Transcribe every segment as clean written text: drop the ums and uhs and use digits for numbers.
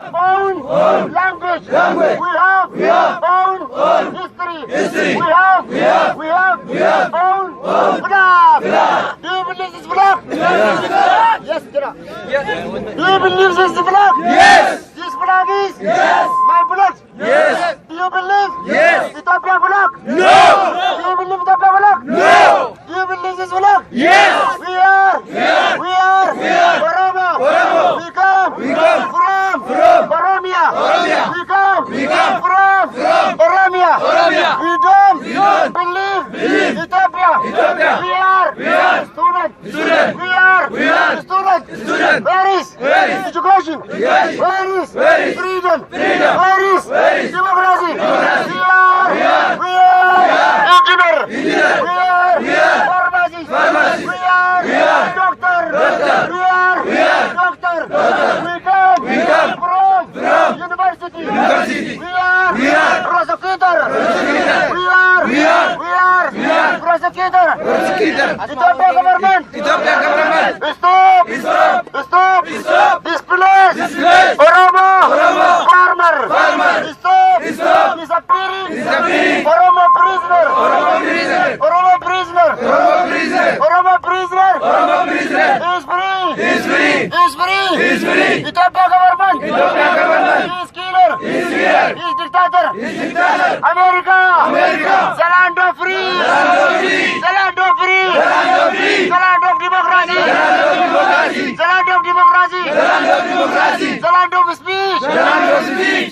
own language. We have own history. We have own flag. Do you believe this flag? Yes, Kira. Do you believe this flag? Yes. This flag is my blood. Yes. Do you believe? Yes. Ethiopia flag? No. Do you believe Ethiopia flag? No. Do you believe this flag? Yes. We are Oromo. We come from Oromia. We come from Oromia. We don't believe Ethiopia. We are students. We are students. Where is education? Where is freedom? Where is democracy? We are engineer. We are pharmacist. We are doctor. We are doctor. We come from university. We are prosecutor. We are prosecutor. Ethiopia government. Stop this place. Oromo farmer. Stop disappearing. Oromo prisoner. Oromo prisoner. Is free. Ethiopia government. Is killer. Is dictator. America. The land of free. The land of free. The land of democracy. The land of democracy. The land of speech.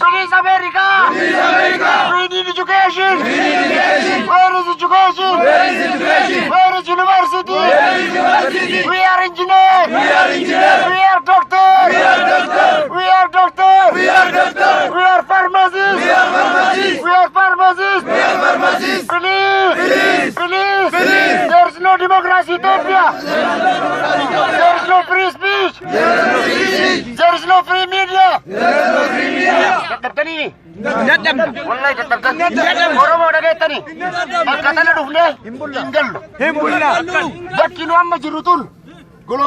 Please America. We need education. Where is education? Where is university? We are engineers. We are doctors. We are pharmacists. We are pharmacists. Please. There is no democracy in Ethiopia. There is no free speech. There is no free media. Wallahi dadhabdan. Oromo dhageettani. Bakka tana dhufnee hin gallu. Bakki nu amma jirru tun